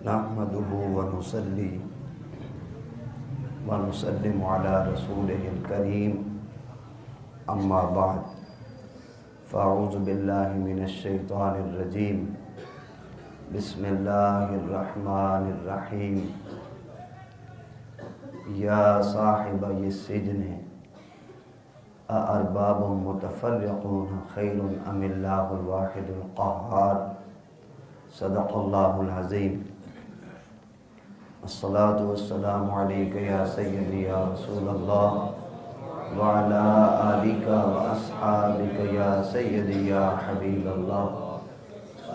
نحمده ونصلي ونسلم على رسوله الكريم اما بعد فاعوذ بالله من الشیطان الرجیم بسم اللہ الرحمن الرحیم یا صاحب السجن اارباب متفرقون خیر ام اللہ الواحد القہار صدق اللہ العظیم الصلاة والسلام علیکہ یا سیدی یا رسول اللہ وعلی آلک واصحابک یا سیدی یا حبیب اللہ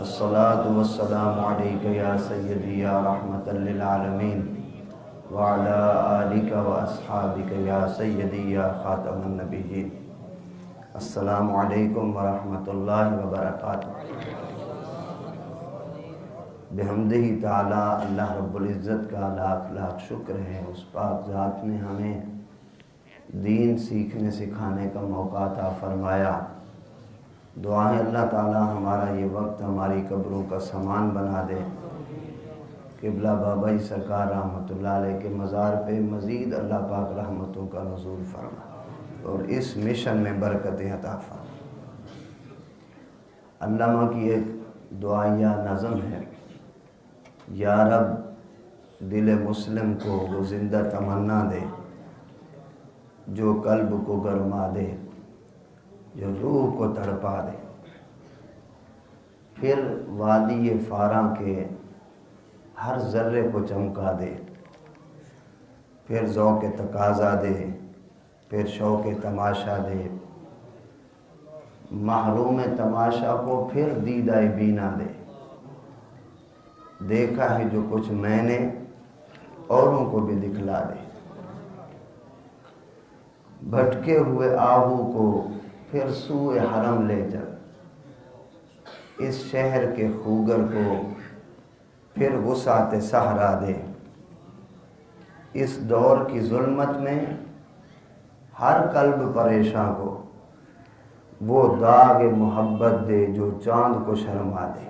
الصلاة والسلام علیکہ یا سیدی یا رحمت للعالمین وعلی آلک واصحابک یا سیدی یا خاتم النبیین۔ السلام علیکم ورحمت اللہ وبرکاتہ۔ بحمدہ تعالی اللہ رب العزت کا لاکھ لاکھ شکر ہے، اس پاک ذات نے ہمیں دین سیکھنے سکھانے کا موقع عطا فرمایا۔ دعا ہے اللہ تعالی ہمارا یہ وقت ہماری قبروں کا سامان بنا دے، قبلہ بابائی سرکار رحمۃ اللہ علیہ کے مزار پہ مزید اللہ پاک رحمتوں کا نزول فرما اور اس مشن میں برکتیں عطا فرما۔ علامہ کی ایک دعائیہ نظم ہے، یا رب دل مسلم کو وہ زندہ تمنا دے جو قلب کو گرما دے، جو روح کو تڑپا دے، پھر وادی فاراں کے ہر ذرے کو چمکا دے، پھر ذوق تقاضا دے، پھر شوق تماشا دے، محروم تماشا کو پھر دیدہ بینا دے۔ دیکھا ہے جو کچھ میں نے اوروں کو بھی دکھلا دے، بھٹکے ہوئے آہو کو پھر سوئے حرم لے چل، اس شہر کے خوگر کو پھر وسعت صحرا دے، اس دور کی ظلمت میں ہر قلب پریشاں کو وہ داغ محبت دے جو چاند کو شرما دے،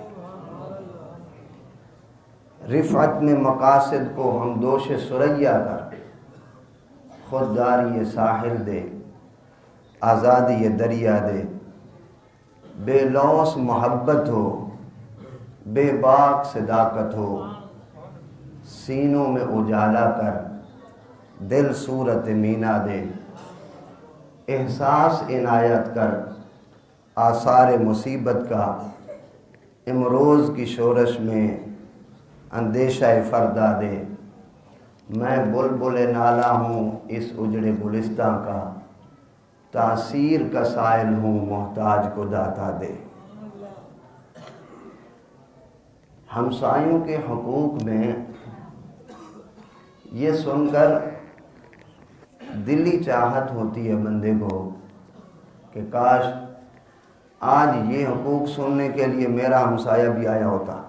رفعت میں مقاصد کو ہم دوش ثریا کر، خودداری ساحل دے، آزادی دریا دے، بے لوث محبت ہو، بے باک صداقت ہو، سینوں میں اجالا کر، دل صورت مینا دے، احساس عنایت کر، آثار مصیبت کا امروز کی شورش میں اندیشہ فردا دے، میں بلبل نالا ہوں اس اجڑے گلستان کا، تاثیر کا سائل ہوں محتاج کو داتا دے۔ ہمسایوں کے حقوق میں یہ سن کر دلی چاہت ہوتی ہے بندے کو کہ کاش آج یہ حقوق سننے کے لیے میرا ہمسایہ بھی آیا ہوتا،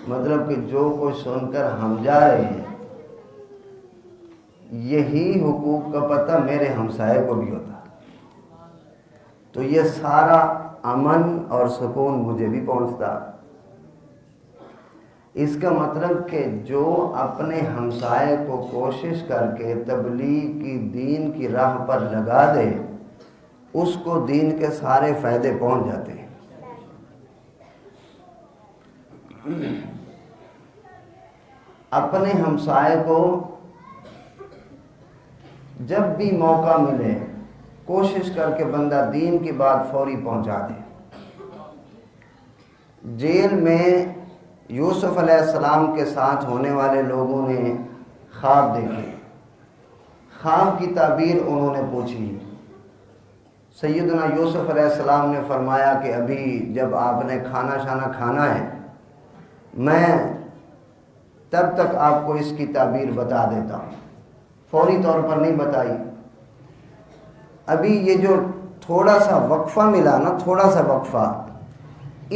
مطلب کہ جو کچھ سن کر ہم جا رہے ہیں یہی حقوق کا پتہ میرے ہمسائے کو بھی ہوتا تو یہ سارا امن اور سکون مجھے بھی پہنچتا۔ اس کا مطلب کہ جو اپنے ہمسائے کو کوشش کر کے تبلیغ کی دین کی راہ پر لگا دے اس کو دین کے سارے فائدے پہنچ جاتے ہیں۔ اپنے ہمسائے کو جب بھی موقع ملے کوشش کر کے بندہ دین کی بات فوری پہنچا دے۔ جیل میں یوسف علیہ السلام کے ساتھ ہونے والے لوگوں نے خواب دیکھے، خواب کی تعبیر انہوں نے پوچھی، سیدنا یوسف علیہ السلام نے فرمایا کہ ابھی جب آپ نے کھانا شانا کھانا ہے میں تب تک آپ کو اس کی تعبیر بتا دیتا ہوں۔ فوری طور پر نہیں بتائی، ابھی یہ جو تھوڑا سا وقفہ ملا نا، تھوڑا سا وقفہ،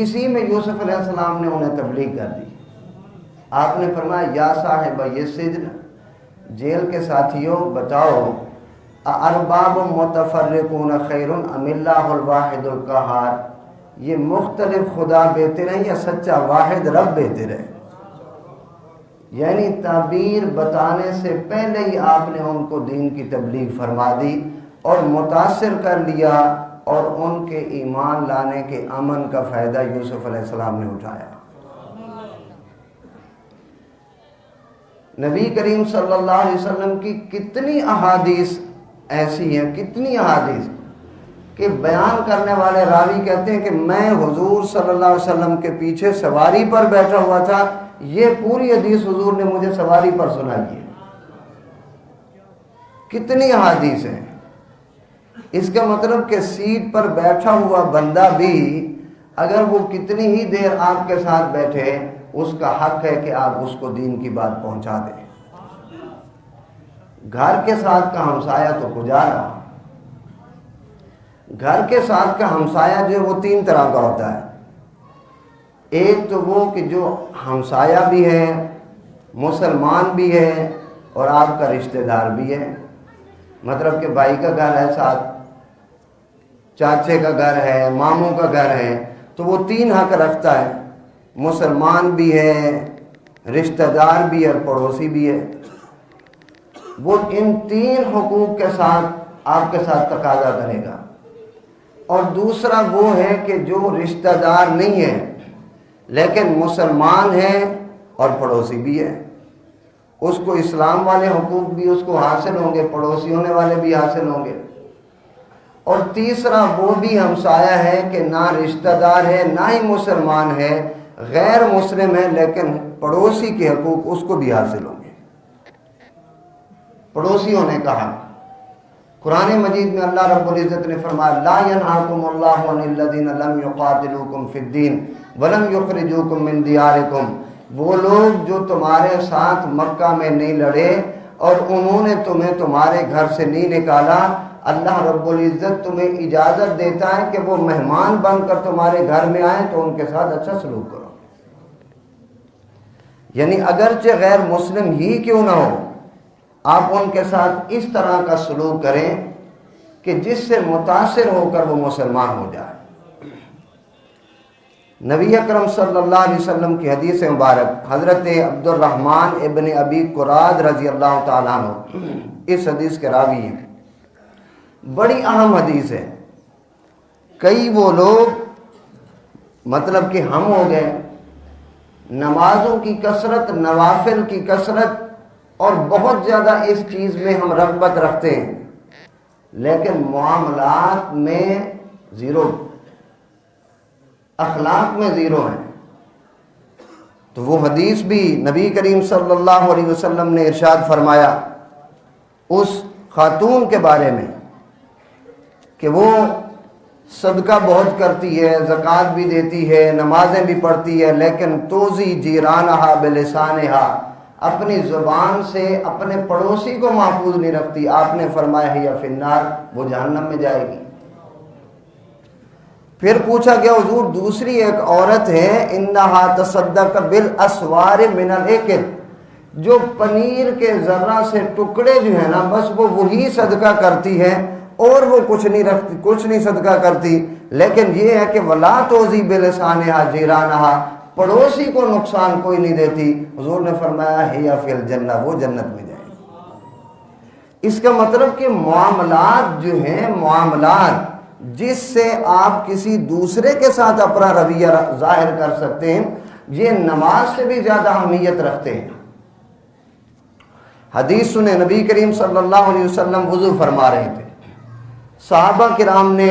اسی میں یوسف علیہ السلام نے انہیں تبلیغ کر دی۔ آپ نے فرمایا یا صاحب یہ سجن، جیل کے ساتھیوں بتاؤ، ارباب متفرقون خیر ام اللہ الواحد القہار، یہ مختلف خدا بہتر ہے یا سچا واحد رب بہتر ہے؟ یعنی تعبیر بتانے سے پہلے ہی آپ نے ان کو دین کی تبلیغ فرما دی اور متاثر کر لیا، اور ان کے ایمان لانے کے امن کا فائدہ یوسف علیہ السلام نے اٹھایا۔ نبی کریم صلی اللہ علیہ وسلم کی کتنی احادیث ایسی ہیں، کتنی احادیث کہ بیان کرنے والے راوی کہتے ہیں کہ میں حضور صلی اللہ علیہ وسلم کے پیچھے سواری پر بیٹھا ہوا تھا، یہ پوری حدیث حضور نے مجھے سواری پر سنائی ہے۔ کتنی احادیث ہیں۔ اس کا مطلب کہ سیٹ پر بیٹھا ہوا بندہ بھی اگر وہ کتنی ہی دیر آپ کے ساتھ بیٹھے، اس کا حق ہے کہ آپ اس کو دین کی بات پہنچا دیں۔ گھر کے ساتھ کا ہمسایہ تو گزارا، گھر کے ساتھ کا ہمسایہ جو ہے وہ تین طرح کا ہوتا ہے۔ ایک تو وہ کہ جو ہمسایہ بھی ہے، مسلمان بھی ہے اور آپ کا رشتہ دار بھی ہے، مطلب کہ بھائی کا گھر ہے ساتھ، چاچے کا گھر ہے، ماموں کا گھر ہے، تو وہ تین حق رکھتا ہے، مسلمان بھی ہے، رشتہ دار بھی ہے اور پڑوسی بھی ہے۔ وہ ان تین حقوق کے ساتھ آپ کے ساتھ تقاضا کرے گا۔ اور دوسرا وہ ہے کہ جو رشتہ دار نہیں ہے لیکن مسلمان ہے اور پڑوسی بھی ہے، اس کو اسلام والے حقوق بھی اس کو حاصل ہوں گے، پڑوسی ہونے والے بھی حاصل ہوں گے۔ اور تیسرا وہ بھی ہمسایہ ہے کہ نہ رشتہ دار ہے نہ ہی مسلمان ہے، غیر مسلم ہے، لیکن پڑوسی کے حقوق اس کو بھی حاصل ہوں گے۔ پڑوسی ہونے کا حق قرآن مجید میں اللہ رب العزت نے فرمایا لا ینہاکم اللہ عن الذین لم یقاتلوکم فی الدین ولم یخرجوکم من دیارکم، وہ لوگ جو تمہارے ساتھ مکہ میں نہیں لڑے اور انہوں نے تمہیں تمہارے گھر سے نہیں نکالا، اللہ رب العزت تمہیں اجازت دیتا ہے کہ وہ مہمان بن کر تمہارے گھر میں آئیں تو ان کے ساتھ اچھا سلوک کرو۔ یعنی اگرچہ غیر مسلم ہی کیوں نہ ہو، آپ ان کے ساتھ اس طرح کا سلوک کریں کہ جس سے متاثر ہو کر وہ مسلمان ہو جائے۔ نبی اکرم صلی اللہ علیہ وسلم کی حدیث مبارک حضرت عبد الرحمن ابن ابی قراد رضی اللہ تعالیٰ عنہ اس حدیث کے راوی ہیں، بڑی اہم حدیث ہے۔ کئی وہ لوگ مطلب کہ ہم ہو گئے نمازوں کی کثرت، نوافل کی کثرت اور بہت زیادہ اس چیز میں ہم رغبت رکھتے ہیں، لیکن معاملات میں زیرو، اخلاق میں زیرو ہیں۔ تو وہ حدیث بھی نبی کریم صلی اللہ علیہ وسلم نے ارشاد فرمایا اس خاتون کے بارے میں کہ وہ صدقہ بہت کرتی ہے، زکوٰۃ بھی دیتی ہے، نمازیں بھی پڑھتی ہے، لیکن توزی جیرانہا بلسانہا، اپنی زبان سے اپنے پڑوسی کو محفوظ نہیں رکھتی۔ آپ نے فرمایا ہے یا فی النار، وہ جہنم میں جائے گی۔ پھر پوچھا گیا حضور دوسری ایک عورت ہے انہا تصدق بالاسوار من الاکل، جو پنیر کے ذرہ سے ٹکڑے جو ہیں نا بس وہ وہی صدقہ کرتی ہے اور وہ کچھ نہیں رکھتی، کچھ نہیں صدقہ کرتی، لیکن یہ ہے کہ ولا توزی بلسانہا جیرانہا، پڑوسی کو نقصان کوئی نہیں دیتی۔ حضور نے فرمایا ہے یا فی الجنہ، وہ جنت میں جائے گی۔ اس کا مطلب کہ معاملات جو ہیں، معاملات جس سے آپ کسی دوسرے کے ساتھ اپنا رویہ ظاہر کر سکتے ہیں، یہ نماز سے بھی زیادہ اہمیت رکھتے ہیں۔ حدیث سنیں، نبی کریم صلی اللہ علیہ وسلم وضو فرما رہے تھے، صحابہ کرام نے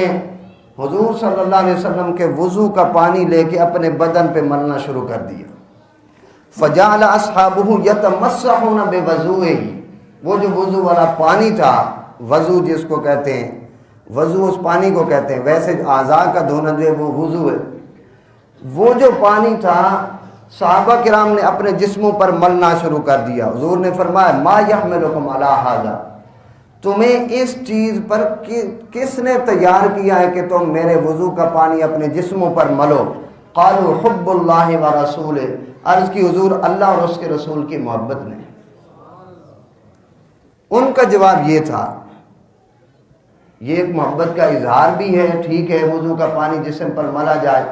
حضور صلی اللہ علیہ وسلم کے وضو کا پانی لے کے اپنے بدن پہ ملنا شروع کر دیا۔ فجعل اصحابہ یتمسحون بوضوئہ، وہ جو وضو والا پانی تھا، وضو جس کو کہتے ہیں، وضو اس پانی کو کہتے ہیں، ویسے اعضاء کا دھونا جو ہے وہ وضو ہے، وہ جو پانی تھا صحابہ کرام نے اپنے جسموں پر ملنا شروع کر دیا۔ حضور نے فرمایا ما یحملکم علی ھذا، تمہیں اس چیز پر کس نے تیار کیا ہے کہ تم میرے وضو کا پانی اپنے جسموں پر ملو؟ قالوا حب اللہ ورسولہ، عرض کی حضور اللہ اور اس کے رسول کی محبت نے۔ ان کا جواب یہ تھا یہ ایک محبت کا اظہار بھی ہے، ٹھیک ہے وضو کا پانی جسم پر ملا جائے،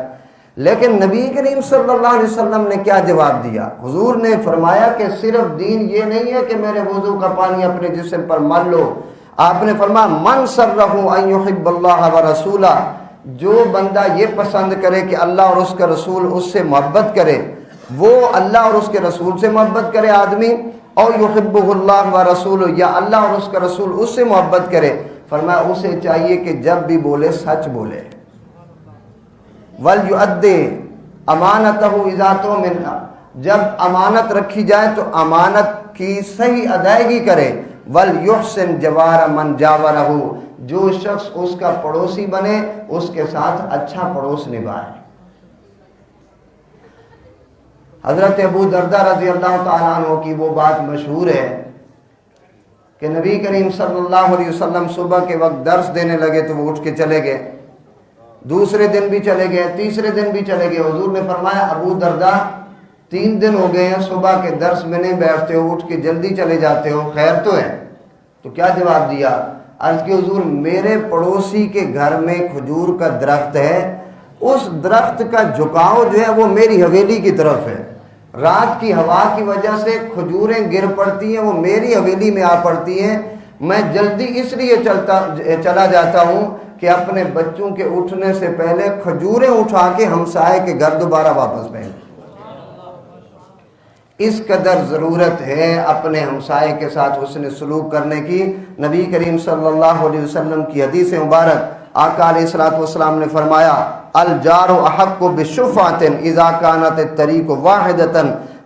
لیکن نبی کریم صلی اللہ علیہ وسلم نے کیا جواب دیا؟ حضور نے فرمایا کہ صرف دین یہ نہیں ہے کہ میرے وضو کا پانی اپنے جسم پر مل لو، آپ نے فرمایا من سرہ ان یحب اللہ ورسولہ، جو بندہ یہ پسند کرے کہ اللہ اور اس کا رسول اس سے محبت کرے، وہ اللہ اور اس کے رسول سے محبت کرے آدمی، اور یحبہ اللہ ورسولہ، یا اللہ اور اس کا رسول اس سے محبت کرے، فرمایا اسے چاہیے کہ جب بھی بولے سچ بولے، وَلْيُؤَدِّ أَمَانَتَهُ إِذَا تُؤْمِنَ، جب امانت رکھی جائے تو امانت کی صحیح ادائیگی کرے، وَلْيُحْسِنْ جَوَارَ مَنْ جَاوَرَهُ، جو شخص اس کا پڑوسی بنے اس کے ساتھ اچھا پڑوس نبھائے۔ حضرت ابو دردہ رضی اللہ تعالیٰ عنہ کی وہ بات مشہور ہے کہ نبی کریم صلی اللہ علیہ وسلم صبح کے وقت درس دینے لگے تو وہ اٹھ کے چلے گئے، دوسرے دن بھی چلے گئے، تیسرے دن بھی چلے گئے۔ حضور نے فرمایا ابو دردہ 3 دن ہو گئے ہیں صبح کے درس میں نہیں بیٹھتے ہو، اٹھ کے جلدی چلے جاتے ہو، خیر تو ہے؟ تو کیا جواب دیا؟ عرض کہ حضور میرے پڑوسی کے گھر میں کھجور کا درخت ہے، اس درخت کا جھکاؤ جو ہے وہ میری حویلی کی طرف ہے، رات کی ہوا کی وجہ سے کھجوریں گر پڑتی ہیں، وہ میری حویلی میں آ پڑتی ہیں، میں جلدی اس لیے چلا جاتا ہوں کہ اپنے بچوں کے اٹھنے سے پہلے کھجوریں اٹھا کے ہمسائے کے گھر دوبارہ واپس بھیجوں۔ اس قدر ضرورت ہے اپنے ہمسائے کے ساتھ حسن سلوک کرنے کی۔ نبی کریم صلی اللہ علیہ وسلم کی حدیث مبارک آقا علیہ السلام نے فرمایا الجار احق بشفعۃ اذا كانت الطريق واحدۃ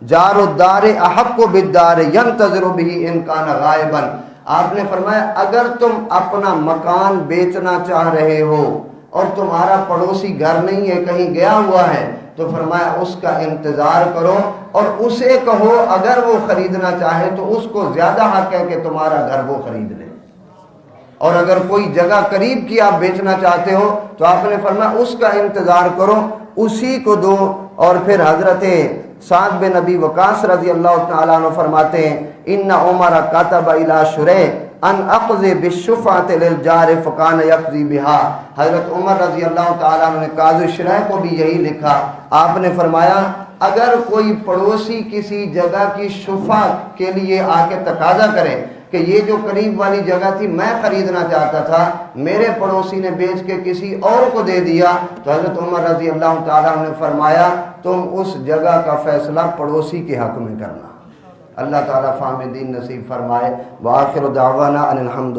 جار الدار احق بالدار ينتظر به ان كان غائبا۔ آپ نے فرمایا اگر تم اپنا مکان بیچنا چاہ رہے ہو اور تمہارا پڑوسی گھر نہیں ہے، کہیں گیا ہوا ہے، تو فرمایا اس کا انتظار کرو اور اسے کہو اگر وہ خریدنا چاہے تو اس کو زیادہ حق ہے کہ تمہارا گھر وہ خرید لے، اور اگر کوئی جگہ قریب کی آپ بیچنا چاہتے ہو تو آپ نے فرمایا اس کا انتظار کرو، اسی کو دو۔ اور پھر حضرت سعد بن ابی وقاص رضی اللہ تعالیٰ عنہ فرماتے ہیں ان عمر کاتب الی شریح ان اقضی بالشفعۃ للجار فکان یقضی بها، حضرت عمر رضی اللہ تعالیٰ عنہ نے قاضی شریح کو بھی یہی لکھا، آپ نے فرمایا اگر کوئی پڑوسی کسی جگہ کی شفع کے لیے آ کے تقاضا کرے کہ یہ جو قریب والی جگہ تھی میں خریدنا چاہتا تھا، میرے پڑوسی نے بیچ کے کسی اور کو دے دیا، تو حضرت عمر رضی اللہ تعالیٰ عنہ نے فرمایا تم اس جگہ کا فیصلہ پڑوسی کے حق میں کرنا۔ اللہ تعالیٰ فہم دین نصیب فرمائے۔ وآخر دعوانا ان الحمد